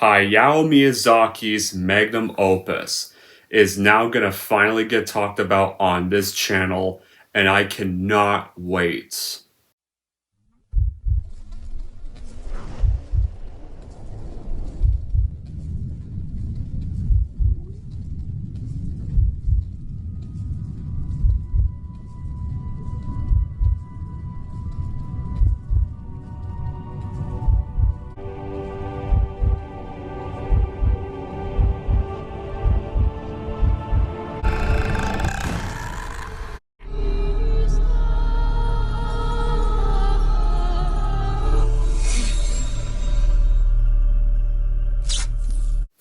Hayao Miyazaki's magnum opus is now going to finally get talked about on this channel, and I cannot wait.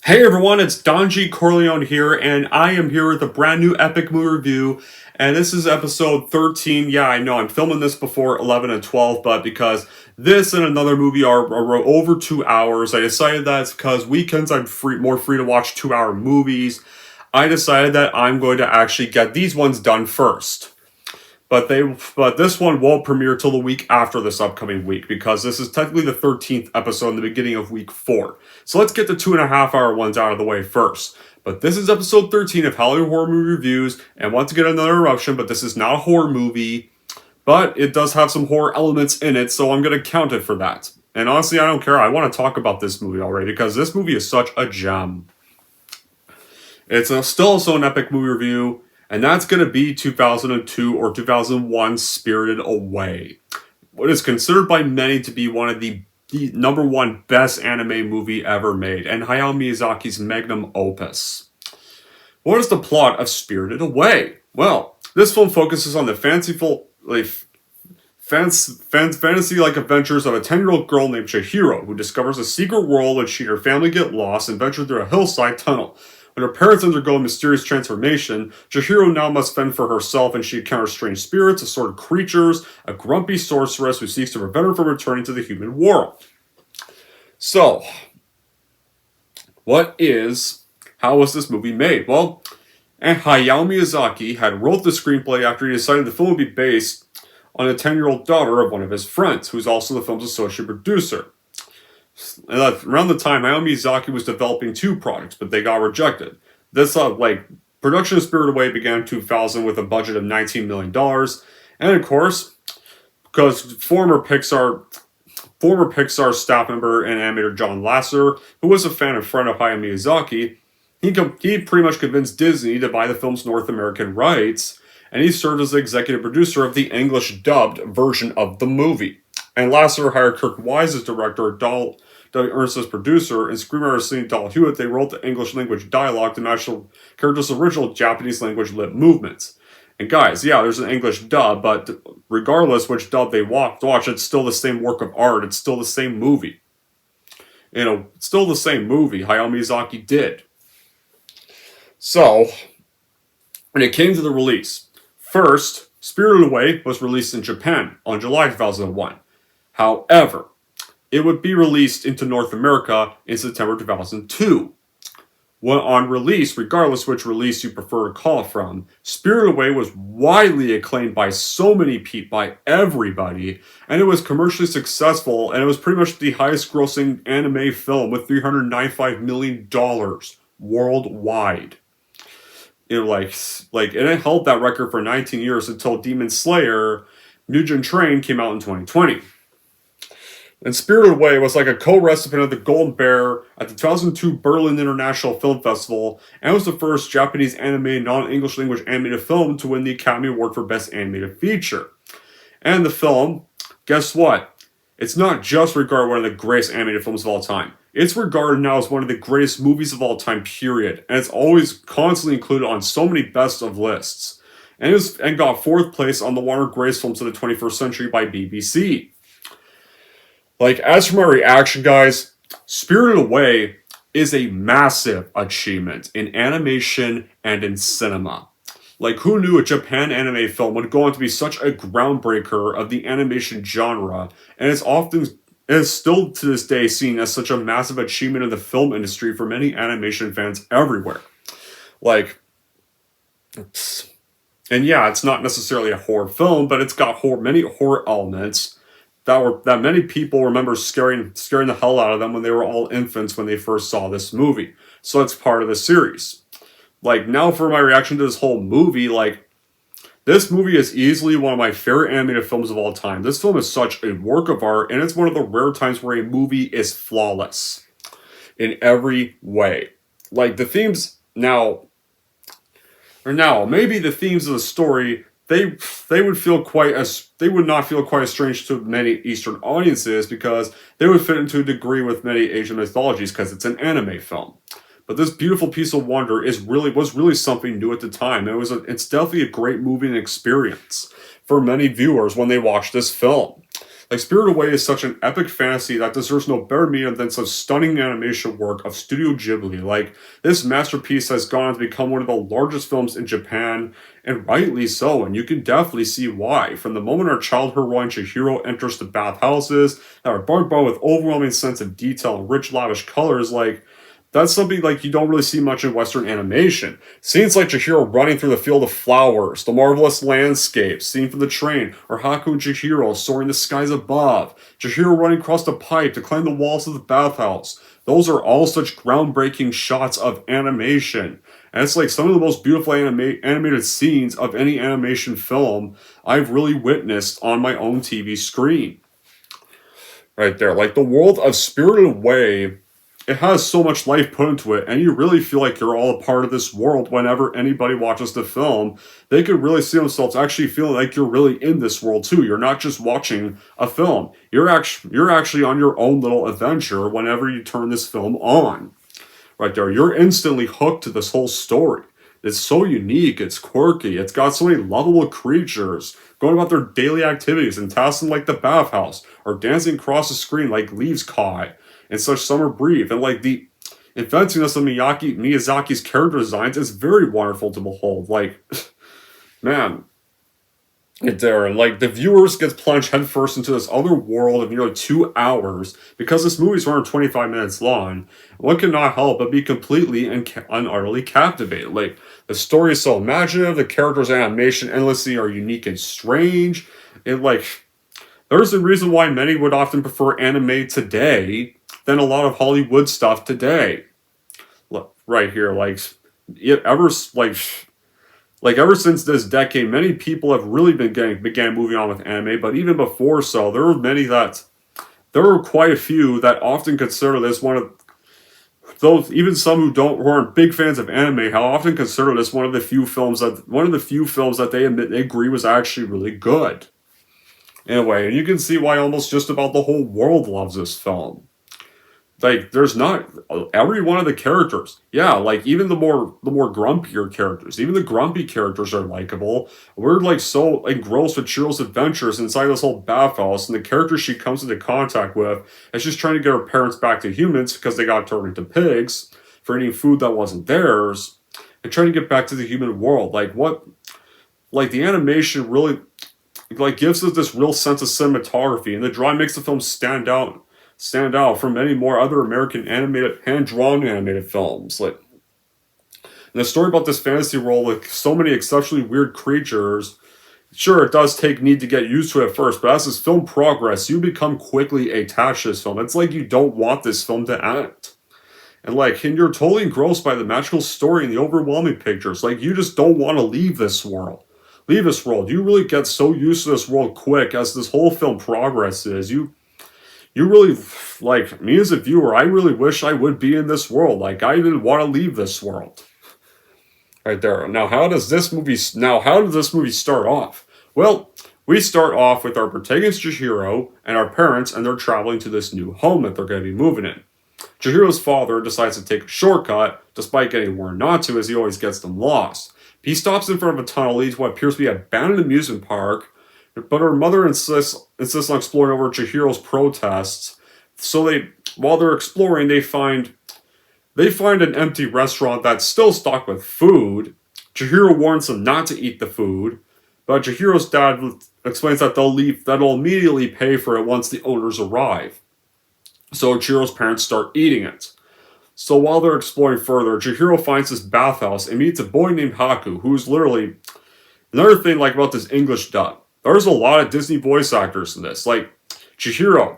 Hey everyone, it's Donji Corleone here, and I am here with a brand new epic movie review, and this is episode 13. Yeah, I know, I'm filming this before 11 and 12, but because this and another movie are over 2 hours, I decided that it's because weekends I'm more free to watch 2-hour movies. I decided that I'm going to actually get these ones done first. But this one won't premiere till the week after this upcoming week, because this is technically the 13th episode in the beginning of week 4. So let's get the 2.5-hour ones out of the way first. But this is episode 13 of Hollywood Horror Movie Reviews, and once again another eruption, but this is not a horror movie. But it does have some horror elements in it, so I'm going to count it for that. And honestly, I don't care. I want to talk about this movie already, because this movie is such a gem. It's still also an epic movie review, and that's going to be 2002 or 2001 Spirited Away. What is considered by many to be one of the number one best anime movie ever made, and Hayao Miyazaki's magnum opus. What is the plot of Spirited Away? Well, this film focuses on the fantasy-like adventures of a 10-year-old girl named Chihiro, who discovers a secret world when she and her family get lost and venture through a hillside tunnel. When her parents undergo a mysterious transformation, Chihiro now must fend for herself, and she encounters strange spirits, assorted creatures, a grumpy sorceress who seeks to prevent her from returning to the human world. So, how was this movie made? Well, Hayao Miyazaki had wrote the screenplay after he decided the film would be based on a 10-year-old daughter of one of his friends, who's also the film's associate producer. Around the time, Hayao Miyazaki was developing 2 projects, but they got rejected. This, production of Spirited Away began in 2000 with a budget of $19 million. And of course, because former Pixar staff member and animator John Lasseter, who was a fan and friend of Hayao Miyazaki, he pretty much convinced Disney to buy the film's North American rights, and he served as the executive producer of the English-dubbed version of the movie. And Lasseter hired Kirk Wise as director, Doug Ernst as producer, and screenwriter Sidney Dahl Hewitt. They wrote the English-language dialogue to match the characters' original Japanese-language lip movements. And guys, yeah, there's an English dub, but regardless which dub they watch, it's still the same work of art. It's still the same movie. It's still the same movie Hayao Miyazaki did. So, when it came to the release, first, Spirited Away was released in Japan on July 2001. However, it would be released into North America in September 2002. When on release, regardless which release you prefer to call it from, Spirited Away was widely acclaimed by by everybody, and it was commercially successful, and it was pretty much the highest grossing anime film with $395 million worldwide. And it held that record for 19 years until Demon Slayer Mugen Train came out in 2020. And Spirited Away was like a co-recipient of the Golden Bear at the 2002 Berlin International Film Festival, and was the first Japanese anime non-English language animated film to win the Academy Award for Best Animated Feature. And the film, guess what? It's not just regarded one of the greatest animated films of all time. It's regarded now as one of the greatest movies of all time, period. And it's always constantly included on so many best of lists. And got 4th place on the 100 Greatest Films of the 21st Century by BBC. As for my reaction, guys, Spirited Away is a massive achievement in animation and in cinema. Who knew a Japan anime film would go on to be such a groundbreaker of the animation genre, and is still to this day seen as such a massive achievement in the film industry for many animation fans everywhere. And yeah, it's not necessarily a horror film, but it's got many horror elements that many people remember scaring the hell out of them when they were all infants when they first saw this movie. So it's part of the series. Like, now for my reaction to this whole movie, like, this movie is easily one of my favorite animated films of all time. This film is such a work of art, and it's one of the rare times where a movie is flawless in every way. Like, the themes maybe the themes of the story, they would not feel quite as strange to many Eastern audiences because they would fit into a degree with many Asian mythologies because it's an anime film. But this beautiful piece of wonder was really something new at the time. It's definitely a great movie and experience for many viewers when they watch this film. Like, Spirited Away is such an epic fantasy that deserves no better medium than such stunning animation work of Studio Ghibli. Like, this masterpiece has gone on to become one of the largest films in Japan, and rightly so, and you can definitely see why. From the moment our child heroine Chihiro enters the bathhouses that are barbed with overwhelming sense of detail and rich, lavish colors, like, that's something like you don't really see much in Western animation. Scenes like Chihiro running through the field of flowers, the marvelous landscapes seen from the train, or Haku and Chihiro soaring the skies above, Chihiro running across the pipe to climb the walls of the bathhouse. Those are all such groundbreaking shots of animation. And it's like some of the most beautiful animated scenes of any animation film I've really witnessed on my own TV screen. Right there. Like, the world of Spirited Away, it has so much life put into it, and you really feel like you're all a part of this world whenever anybody watches the film. They could really see themselves actually feeling like you're really in this world too. You're not just watching a film. You're actually on your own little adventure whenever you turn this film on. Right there. You're instantly hooked to this whole story. It's so unique, it's quirky, it's got so many lovable creatures going about their daily activities and tasks like the bathhouse, or dancing across the screen like leaves caught and such summer breeze. And like the inventiveness of Miyazaki's character designs is very wonderful to behold. Like, man, there, and like the viewers gets plunged headfirst into this other world of nearly 2 hours because this movie's around 25 minutes long. One cannot help but be completely and utterly captivated. Like, the story is so imaginative, the characters' animation endlessly are unique and strange. And like, there's a reason why many would often prefer anime today than a lot of Hollywood stuff today. Right here, ever since this decade, many people have really began moving on with anime. But even before so, there were quite a few that often consider this one of those. Even some who aren't big fans of anime, how often consider this one of the few films that they admit they agree was actually really good. Anyway, and you can see why almost just about the whole world loves this film. Like, there's not every one of the characters. Yeah, like even the more grumpier characters, even the grumpy characters are likable. We're like so engrossed with Chihiro's adventures inside this whole bathhouse, and the characters she comes into contact with, and she's trying to get her parents back to humans because they got turned into pigs for eating food that wasn't theirs, and trying to get back to the human world. Like the animation really gives us this real sense of cinematography, and the drawing makes the film stand out from many more other American hand-drawn animated films. Like, and the story about this fantasy world with so many exceptionally weird creatures, sure, it does need to get used to it at first, but as this film progresses, you become quickly attached to this film. It's like you don't want this film to end. And you're totally engrossed by the magical story and the overwhelming pictures. Like, you just don't want to leave this world. You really get so used to this world quick as this whole film progresses. You really, like, me as a viewer, I really wish I would be in this world. Like, I didn't want to leave this world. Right there. Now, how does this movie start off? Well, we start off with our protagonist Chihiro and our parents, and they're traveling to this new home that they're going to be moving in. Chihiro's father decides to take a shortcut, despite getting warned not to, as he always gets them lost. He stops in front of a tunnel leading to what appears to be an abandoned amusement park, but her mother insists on exploring over Chihiro's protests. So while they're exploring, they find an empty restaurant that's still stocked with food. Chihiro warns them not to eat the food, but Chihiro's dad explains that they'll immediately pay for it once the owners arrive. So Chihiro's parents start eating it. So while they're exploring further, Chihiro finds this bathhouse and meets a boy named Haku, who's literally... Another thing about this English dub, there's a lot of Disney voice actors in this. Like, Chihiro,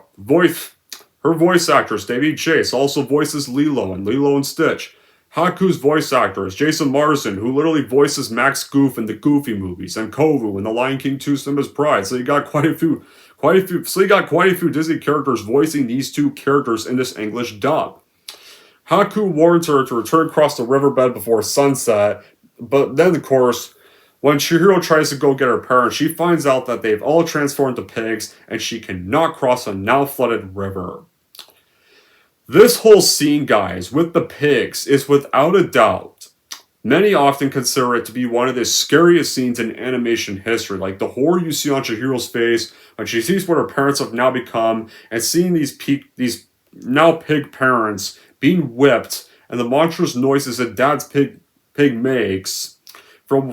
her voice actress, Davy Chase, also voices Lilo and Lilo and Stitch. Haku's voice actor is Jason Marsden, who literally voices Max Goof in the Goofy movies and Kovu in The Lion King 2: Simba's Pride. So you got quite a few Disney characters voicing these two characters in this English dub. Haku warns her to return across the riverbed before sunset, but then, of course, when Chihiro tries to go get her parents, she finds out that they've all transformed to pigs and she cannot cross a now flooded river. This whole scene, guys, with the pigs is without a doubt, many often consider it to be one of the scariest scenes in animation history. Like the horror you see on Chihiro's face when she sees what her parents have now become and seeing these now pig parents being whipped and the monstrous noises that dad's pig makes from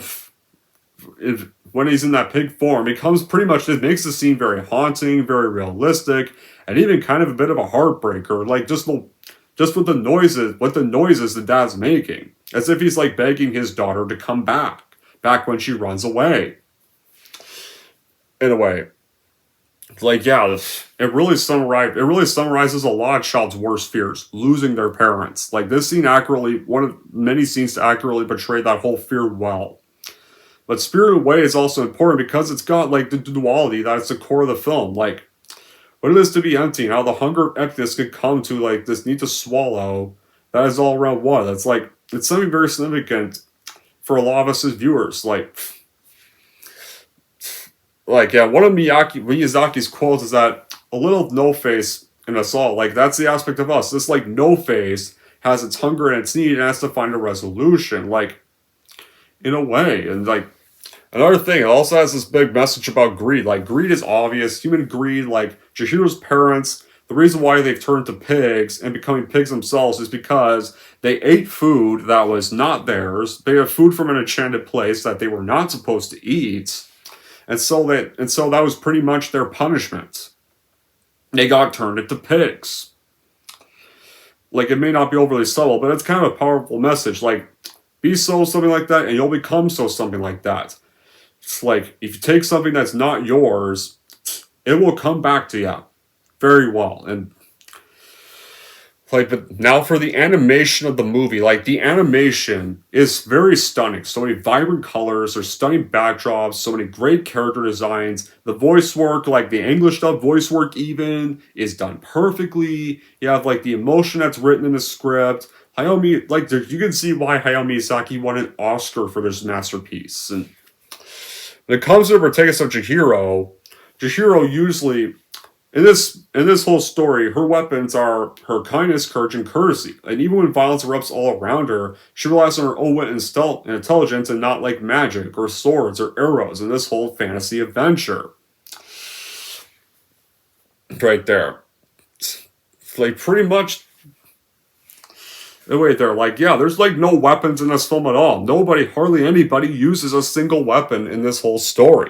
when he's in that pig form becomes pretty much, it makes the scene very haunting, very realistic, and even kind of a bit of a heartbreaker. Like just with the noises the dad's making, as if he's like begging his daughter to come back when she runs away. In a way, like yeah, it really summarizes a lot of child's worst fears: losing their parents. Like this scene one of many scenes to accurately portray that whole fear well. But Spirited Away is also important because it's got like the duality that's the core of the film. Like what it is to be empty and how the hunger emptiness could come to like this need to swallow that is all around one. That's like, it's something very significant for a lot of us as viewers. Like yeah, one of Miyazaki's quotes is that a little no-face in us all. Like that's the aspect of us. This like no-face has its hunger and its need and has to find a resolution. Like in a way. And like another thing, it also has this big message about greed. Like, greed is obvious. Human greed, like, Chihiro's parents, the reason why they've turned to pigs and becoming pigs themselves is because they ate food that was not theirs. They had food from an enchanted place that they were not supposed to eat. And so that was pretty much their punishment. They got turned into pigs. Like, it may not be overly subtle, but it's kind of a powerful message. Like, be something like that, and you'll become something like that. It's like, if you take something that's not yours, it will come back to you very well. And like, but now for the animation of the movie, like the animation is very stunning. So many vibrant colors, there's stunning backdrops, so many great character designs. The voice work, like the English dub voice work even, is done perfectly. You have like the emotion that's written in the script. You can see why Hayao Miyazaki won an Oscar for this masterpiece. And when it comes to the protagonist of Chihiro usually, in this whole story, her weapons are her kindness, courage, and courtesy. And even when violence erupts all around her, she relies on her own wit and intelligence and not like magic or swords or arrows in this whole fantasy adventure. Right there. Like pretty much... Wait there, like, yeah, there's like no weapons in this film at all. Hardly anybody uses a single weapon in this whole story.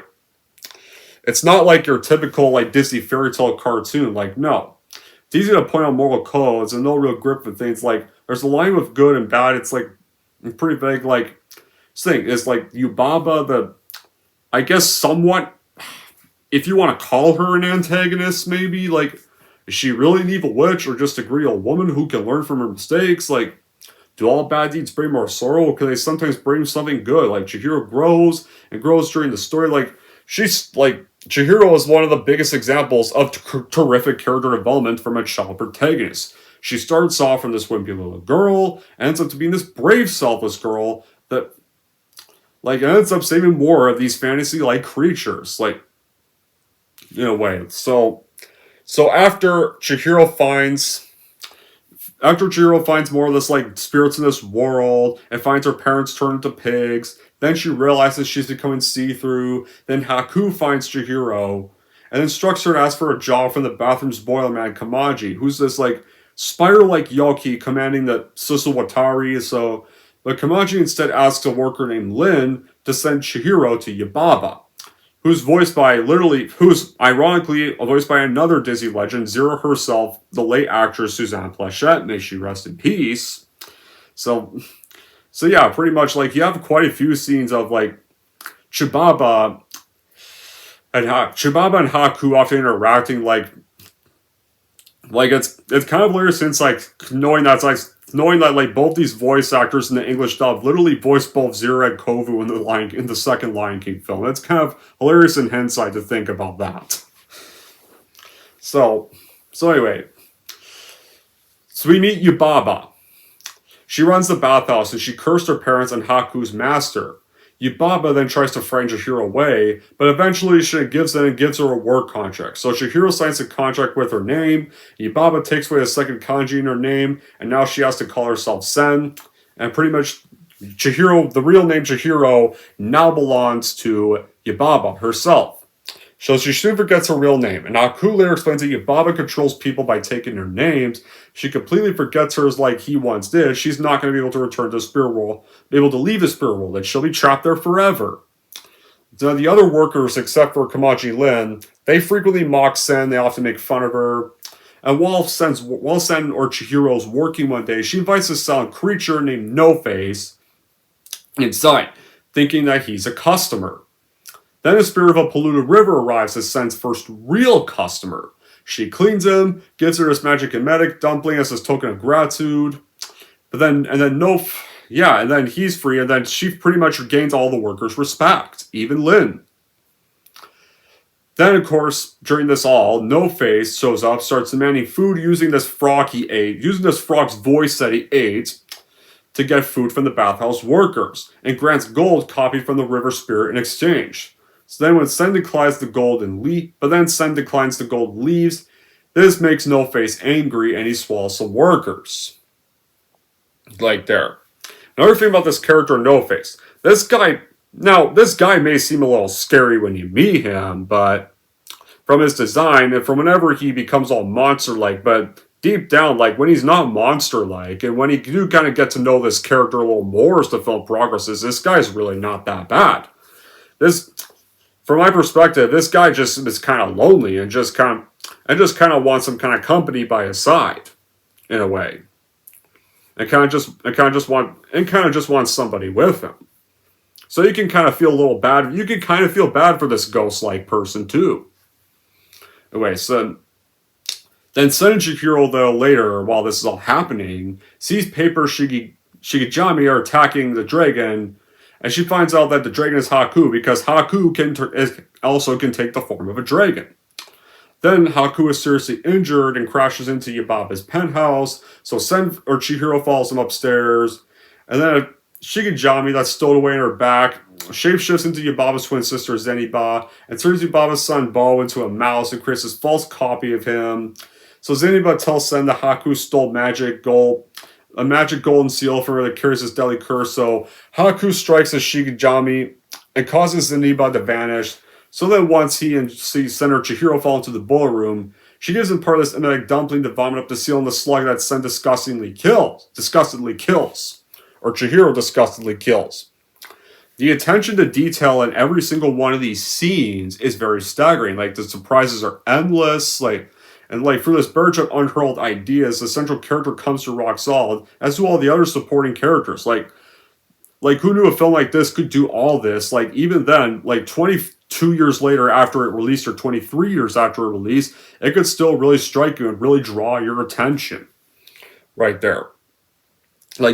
It's not like your typical like Disney fairy tale cartoon. Like, no. It's easy to point out moral codes and no real grip for things. Like, there's a line with good and bad. It's like pretty vague. Like, thing is like Yubaba, I guess somewhat, if you want to call her an antagonist, maybe, like, is she really an evil witch or just a greedy old woman who can learn from her mistakes? Like, do all bad deeds bring more sorrow, or can they sometimes bring something good? Like, Chihiro grows and grows during the story. Like, Chihiro is one of the biggest examples of terrific character development from a child protagonist. She starts off from this wimpy little girl, ends up to being this brave, selfless girl that, like, ends up saving more of these fantasy-like creatures, like, in a way. So after Chihiro finds more of this, like, spirits in this world, and finds her parents turn into pigs, then she realizes she's becoming see-through, then Haku finds Chihiro, and instructs her to ask for a job from the bathroom's boiler man, Kamaji, who's this, like, spider-like yoki commanding the Susawatari, but Kamaji instead asks a worker named Lin to send Chihiro to Yubaba, who's ironically voiced by another Disney legend, Zero herself, the late actress Suzanne Plachette, may she rest in peace. So yeah, pretty much, like, you have quite a few scenes of, like, Chibaba and Haku often interacting, like, Like it's kind of hilarious since like knowing that like both these voice actors in the English dub literally voiced both Zero and Kovu in the second Lion King film. It's kind of hilarious in hindsight to think about that. So anyway, so we meet Yubaba. She runs the bathhouse and she cursed her parents and Haku's master. Yubaba then tries to frighten Chihiro away, but eventually she gives in and gives her a work contract. So Chihiro signs a contract with her name, Yubaba takes away the second kanji in her name, and now she has to call herself Sen. And pretty much Chihiro, the real name Chihiro, now belongs to Yubaba herself. So she soon forgets her real name, and Haku later explains that Yubaba controls people by taking their names. She completely forgets hers like he once did. She's not going to be able to return to the spirit world, be able to leave the spirit world, and she'll be trapped there forever. Now, the other workers, except for Kamaji Lin, they frequently mock Sen, they often make fun of her. And while Sen or Chihiro's working one day, she invites a silent creature named No Face inside, thinking that he's a customer. Then a spirit of a polluted river arrives as Sen's first real customer. She cleans him, gives her this magic emetic dumpling as his token of gratitude. And then he's free, and then she pretty much regains all the workers' respect, even Lin. Then, of course, during this all, No Face shows up, starts demanding food using this frog's voice that he ate to get food from the bathhouse workers, and grants gold copied from the river spirit in exchange. So then when Sen declines the gold leaves, this makes No Face angry and he swallows some workers. Like there. Another thing about this character, No Face. This guy may seem a little scary when you meet him, but from his design and from whenever he becomes all monster-like, but deep down, like when he's not monster-like, and when you do kind of get to know this character a little more as the film progresses, this guy's really not that bad. From my perspective, this guy just is kind of lonely and just kind of wants some kind of company by his side, in a way, and kind of just wants somebody with him. So you can kind of feel a little bad. You can kind of feel bad for this ghost-like person too. Anyway, so then Sen and Chihiro, though, later, while this is all happening, sees Paper Shigejami are attacking the dragon. And she finds out that the dragon is Haku because Haku also can take the form of a dragon. Then Haku is seriously injured and crashes into Yubaba's penthouse. So Chihiro follows him upstairs. And then Shigejami that's stowed away in her back shapeshifts into Yubaba's twin sister Zeniba and turns Yubaba's son Bo into a mouse and creates this false copy of him. So Zeniba tells Sen that Haku stole a magic golden seal from her that carries this deadly curse. So Haku strikes at Shigejami and causes Zeniba to vanish. So then once he and Senator Chihiro fall into the boiler room, she gives him part of this emetic dumpling to vomit up the seal and the slug that Sen disgustedly kills. Or Chihiro disgustedly kills. The attention to detail in every single one of these scenes is very staggering. Like, the surprises are endless, and for this birch of unhurled ideas, the central character comes to rock solid, as do all the other supporting characters. Like who knew a film like this could do all this? Like, even then, 22 years later after it released, or 23 years after it released, it could still really strike you and really draw your attention. Right there.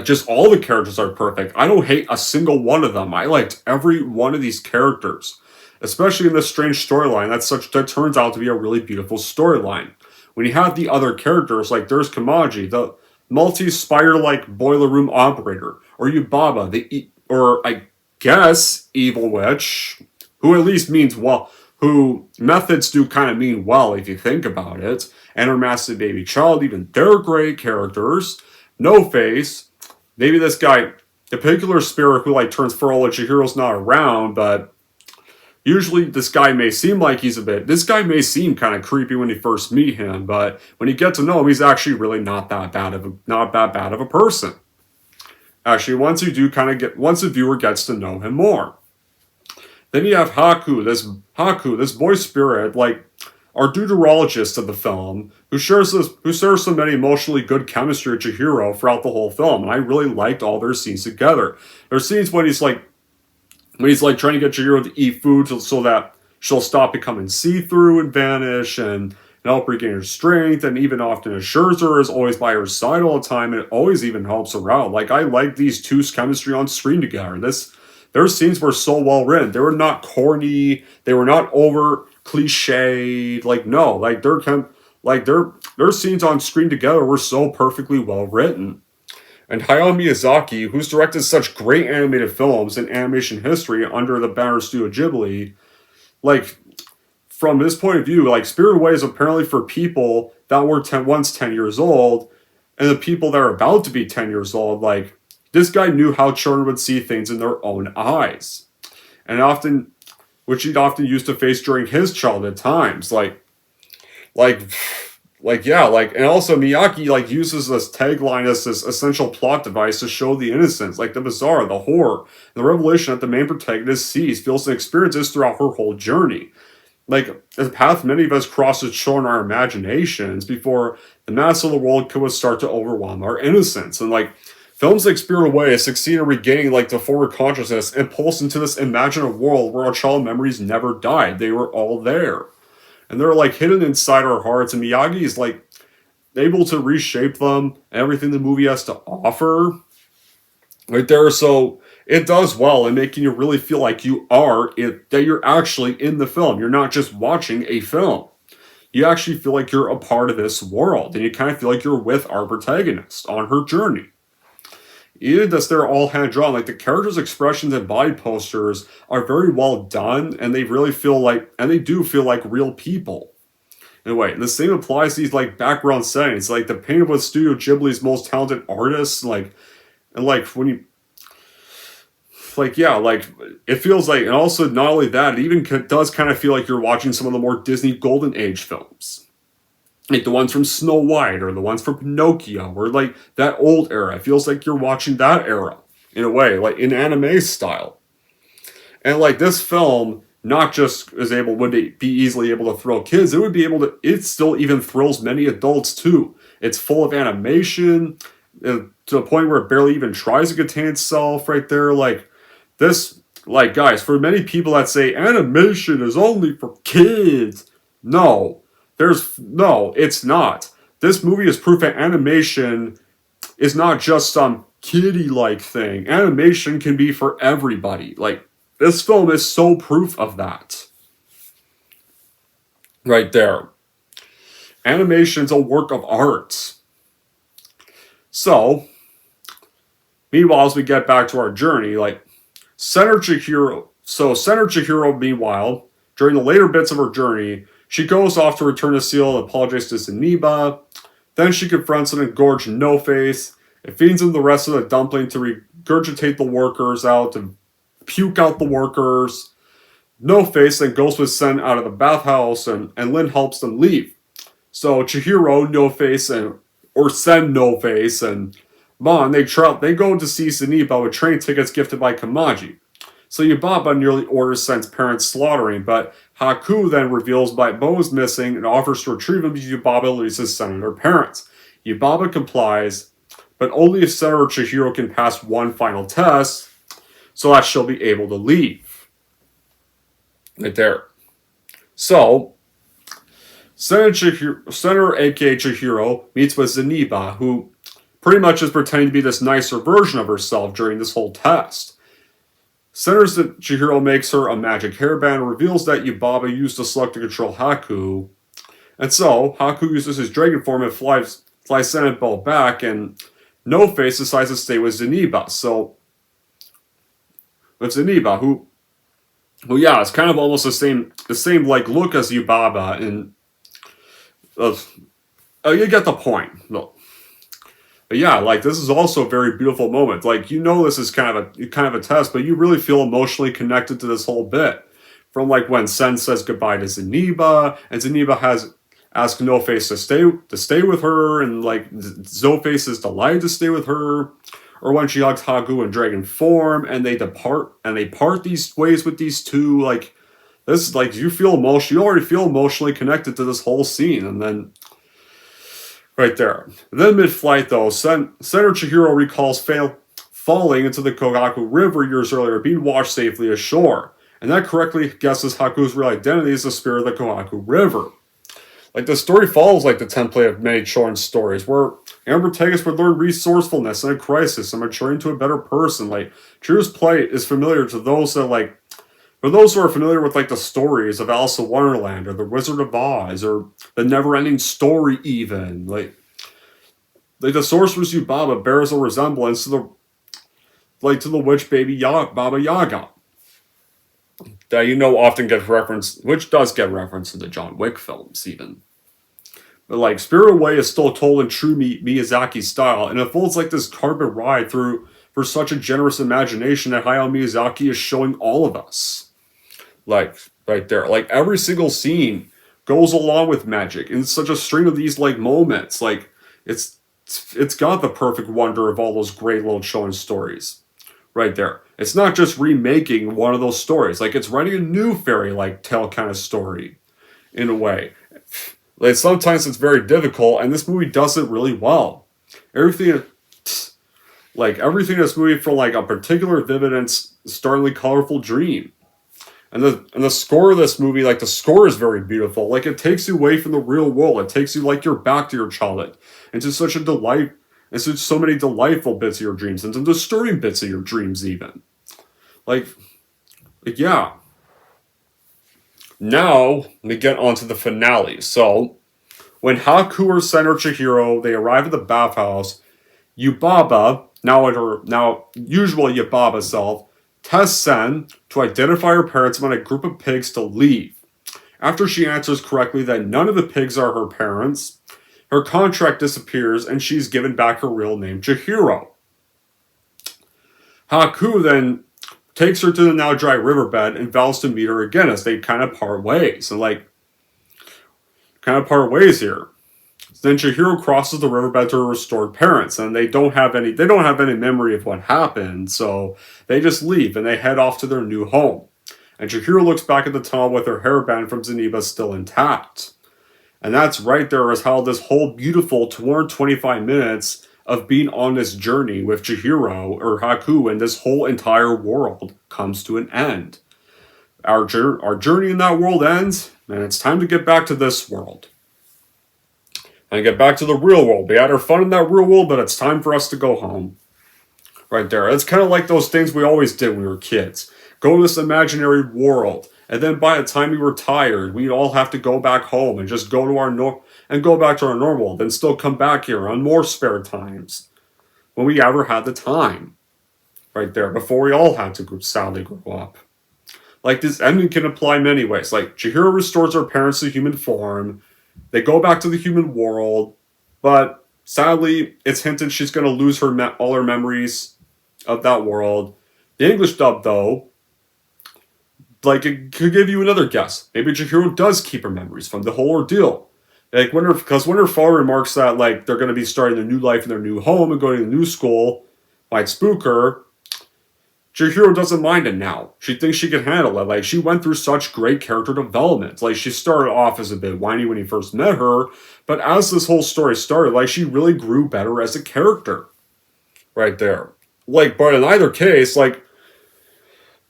Just all the characters are perfect. I don't hate a single one of them. I liked every one of these characters. Especially in this strange storyline, that turns out to be a really beautiful storyline. When you have the other characters, like there's Kamaji, the multi-spider-like boiler room operator, or Yubaba, or I guess evil witch, who at least means well, who methods do kind of mean well if you think about it, and her massive baby child, even they're great characters. No Face, maybe this guy, the particular spirit who turns feral when Chihiro's not around, but usually this guy may seem kind of creepy when you first meet him, but when you get to know him, he's actually really not that bad of a person. Actually, once the viewer gets to know him more. Then you have Haku, this boy spirit, our deuterologist of the film, who shares some many emotionally good chemistry with Chihiro throughout the whole film, and I really liked all their scenes together. There's scenes when he's trying to get Chihiro to eat food so that she'll stop becoming see-through and vanish, and and help regain her strength, and even often assures her is always by her side all the time, and it always even helps her out. Like, I like these two's chemistry on screen together. Their scenes were so well written. They were not corny. They were not over cliched. Like, no, like their scenes on screen together were so perfectly well written. And Hayao Miyazaki, who's directed such great animated films in animation history under the banner of Studio Ghibli, like, from this point of view, like, Spirited Away is apparently for people that were once 10 years old, and the people that are about to be 10 years old. Like, this guy knew how children would see things in their own eyes, and often, which he'd often used to face during his childhood times. Like, yeah, like, and also Miyake, like, uses this tagline as this essential plot device to show the innocence, like, the bizarre, the horror, and the revelation that the main protagonist sees, feels, and experiences throughout her whole journey. Like, a path many of us cross to shorten our imaginations before the mass of the world could start to overwhelm our innocence. And, like, films like Spirited Away succeed in regaining, like, the forward consciousness and pulse into this imaginative world where our child memories never died. They were all there. And they're, like, hidden inside our hearts, and Miyagi is, like, able to reshape them and everything the movie has to offer right there. So it does well in making you really feel like you are it, that you're actually in the film. You're not just watching a film. You actually feel like you're a part of this world, and you kind of feel like you're with our protagonist on her journey. Even as they're all hand drawn, like, the characters' expressions and body postures are very well done, and they really feel like, and they do feel like real people. Anyway, the same applies to these, like, background settings, like the painted with Studio Ghibli's most talented artists, and like when you, like, yeah, like, it feels like, and also not only that, it even does kind of feel like you're watching some of the more Disney Golden Age films. Like the ones from Snow White, or the ones from Pinocchio, or like that old era. It feels like you're watching that era, in a way, like in anime style. And like, this film, not just would it be easily able to thrill kids, it still even thrills many adults too. It's full of animation, to the point where it barely even tries to contain itself right there. Like, this, like, guys, for many people that say animation is only for kids, no, it's not. This movie is proof that animation is not just some kiddie-like thing. Animation can be for everybody. Like, this film is so proof of that. Right there. Animation's a work of art. So, meanwhile, as we get back to our journey, like, Senator Chihiro, meanwhile, during the later bits of her journey, she goes off to return the seal and apologize to Zeniba. Then she confronts an engorged No-Face. It feeds him the rest of the dumpling to regurgitate the workers out, to puke out the workers. No-Face then goes with Sen out of the bathhouse, and Lin helps them leave. So Chihiro, No-Face, or Sen No-Face, and Mon, they go to see Zeniba with train tickets gifted by Kamaji. So Yubaba nearly orders Sen's parents' slaughtering, but Haku then reveals Bo is missing and offers to retrieve him because Yubaba releases Sen and her parents. Yubaba complies, but only if Senator Chihiro can pass one final test, so that she'll be able to leave. Right there. So, Senator aka Chihiro meets with Zeniba, who pretty much is pretending to be this nicer version of herself during this whole test. Senator Chihiro makes her a magic hairband and reveals that Yubaba used to select to control Haku. And so, Haku uses his dragon form and flies Sen and Bo back, and No-Face decides to stay with Zeniba. So, with Zeniba, who yeah, it's kind of almost the same like look as Yubaba, and you get the point. No. But yeah, like, this is also a very beautiful moment. Like, this is kind of a test, but you really feel emotionally connected to this whole bit. From like when Sen says goodbye to Zeniba, and Zeniba has asked No-Face to stay with her, and like No-Face is delighted to stay with her. Or when she hugs Haku in dragon form, and they part these ways with these two. Like, this, like, you already feel emotionally connected to this whole scene, and then right there. And then mid-flight, though, Senator Chihiro recalls falling into the Kogaku River years earlier, being washed safely ashore. And that correctly guesses Haku's real identity as the spirit of the Kogaku River. Like the story follows like the template of many children's stories, where our protagonist would learn resourcefulness in a crisis and mature into a better person. Like Chihiro's plight is familiar to those that like for those who are familiar with like the stories of Alice in Wonderland or the Wizard of Oz or the Never-Ending Story, even like the sorceress Yubaba bears a resemblance to the witch baby Baba Yaga that often gets referenced, which does get referenced in the John Wick films even. But like Spirited Away is still told in true Miyazaki style, and it folds like this carpet ride through for such a generous imagination that Hayao Miyazaki is showing all of us. Like right there, like every single scene goes along with magic, and it's such a string of these like moments. Like it's got the perfect wonder of all those great little children's stories. Right there. It's not just remaking one of those stories. Like it's writing a new fairy like tale kind of story, in a way. Like sometimes it's very difficult, and this movie does it really well. Everything in this movie for like a particular vivid and startlingly colorful dream. And the score of this movie, like the score is very beautiful. Like it takes you away from the real world. It takes you like you're back to your childhood. Into such a delight. And so many delightful bits of your dreams, and some disturbing bits of your dreams even. Like yeah. Now, we get on to the finale. So, when Haku or Senator Chihiro, they arrive at the bathhouse, Yubaba, now usual Yubaba self, tests Sen to identify her parents and want a group of pigs to leave. After she answers correctly that none of the pigs are her parents, her contract disappears and she's given back her real name, Chihiro. Haku then takes her to the now dry riverbed and vows to meet her again as they kind of part ways. And here. Then Chihiro crosses the riverbed to her restored parents, and they don't have any memory of what happened, so they just leave and they head off to their new home. And Chihiro looks back at the tunnel with her hairband from Zeniba still intact. And that's right there is how this whole beautiful 225 minutes of being on this journey with Chihiro or Haku and this whole entire world comes to an end. Our journey in that world ends, and it's time to get back to this world. And get back to the real world. We had our fun in that real world, but it's time for us to go home. Right there. It's kind of like those things we always did when we were kids. Go to this imaginary world. And then by the time we were tired, we'd all have to go back home and just go back to our normal, then still come back here on more spare times. When we ever had the time. Right there. Before we all had to sadly grow up. Like this ending can apply many ways. Like Chihiro restores her parents to human form. They go back to the human world, but sadly, it's hinted she's going to lose all her memories of that world. The English dub, though, like it could give you another guess. Maybe Chihiro does keep her memories from the whole ordeal. Like when her father remarks that like they're going to be starting a new life in their new home and going to the new school, might spook her. Chihiro doesn't mind it now. She thinks she can handle it. Like, she went through such great character development. Like, she started off as a bit whiny when he first met her, but as this whole story started, like, she really grew better as a character. Right there. Like, but in either case, like,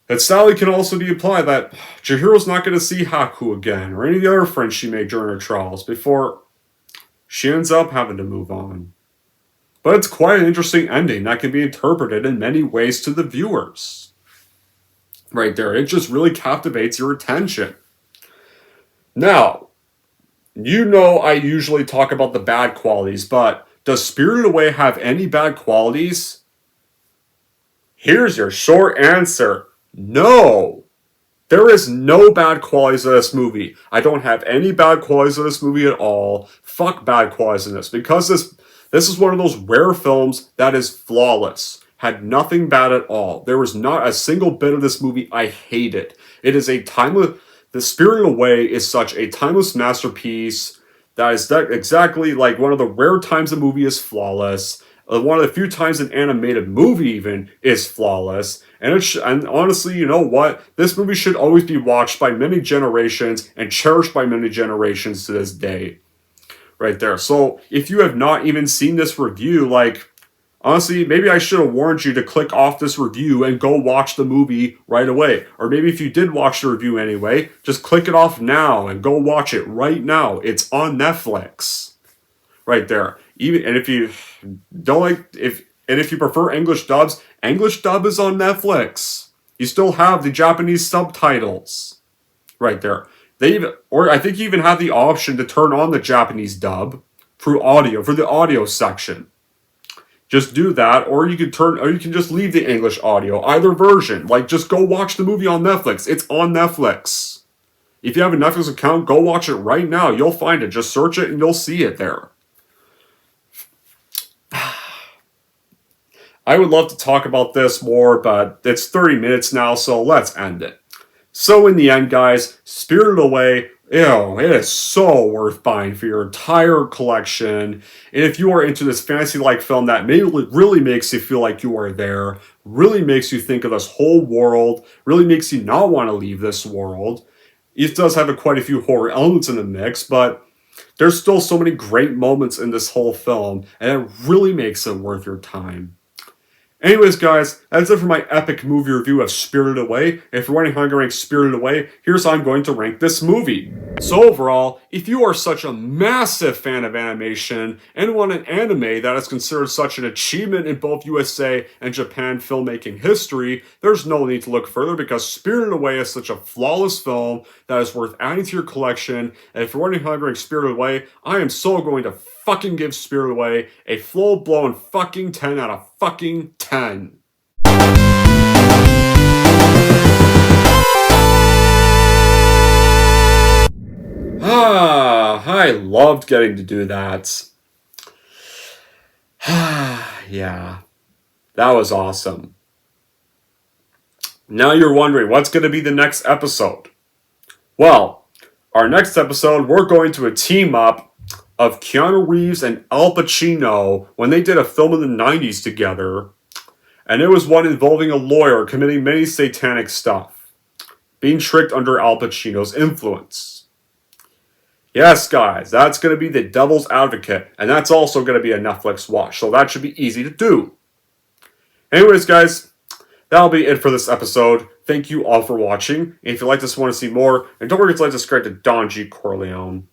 it sadly can also be implied that Chihiro's not going to see Haku again, or any of the other friends she made during her trials, before she ends up having to move on. But it's quite an interesting ending that can be interpreted in many ways to the viewers. Right there, it just really captivates your attention. Now, I usually talk about the bad qualities, but does Spirited Away have any bad qualities? Here's your short answer. No. There is no bad qualities of this movie. I don't have any bad qualities of this movie at all. Fuck bad qualities in this, because this is one of those rare films that is flawless. Had nothing bad at all. There was not a single bit of this movie I hated. It is The Spirited Away is such a timeless masterpiece that is exactly like one of the rare times a movie is flawless. One of the few times an animated movie even is flawless. And honestly, you know what? This movie should always be watched by many generations and cherished by many generations to this day. Right there. So if you have not even seen this review, like, Honestly, maybe I should have warned you to click off this review and go watch the movie right away. Or maybe if you did watch the review anyway, just click it off now and go watch it right now. It's on Netflix. Right there. Even and if you don't like if you prefer English dubs, English dub is on Netflix. You still have the Japanese subtitles. Right there. I think you even have the option to turn on the Japanese dub through audio for the audio section. Just do that, or you can just leave the English audio. Either version. Like, just go watch the movie on Netflix. It's on Netflix. If you have a Netflix account, go watch it right now. You'll find it. Just search it and you'll see it there. I would love to talk about this more, but it's 30 minutes now, so let's end it. So in the end, guys, Spirited Away, it is so worth buying for your entire collection. And if you are into this fantasy-like film that really makes you feel like you are there, really makes you think of this whole world, really makes you not want to leave this world. It does have quite a few horror elements in the mix, but there's still so many great moments in this whole film, and it really makes it worth your time. Anyways, guys, that's it for my epic movie review of Spirited Away. If you're wondering how I'm going to rank Spirited Away, here's how I'm going to rank this movie. So overall, if you are such a massive fan of animation and want an anime that is considered such an achievement in both USA and Japan filmmaking history, there's no need to look further because Spirited Away is such a flawless film that is worth adding to your collection. And if you're wondering how I'm going to rank Spirited Away, I am so going to fucking give Spirited Away a full-blown fucking 10 out of fucking 10. I loved getting to do that. Yeah, that was awesome. Now you're wondering, what's going to be the next episode? Well, our next episode, we're going to a team up of Keanu Reeves and Al Pacino when they did a film in the 90s together. And it was one involving a lawyer committing many satanic stuff, being tricked under Al Pacino's influence. Yes, guys, that's going to be The Devil's Advocate, and that's also going to be a Netflix watch, so that should be easy to do. Anyways, guys, that'll be it for this episode. Thank you all for watching. And if you like this and want to see more, and don't forget to like, subscribe to Don G. Corleone.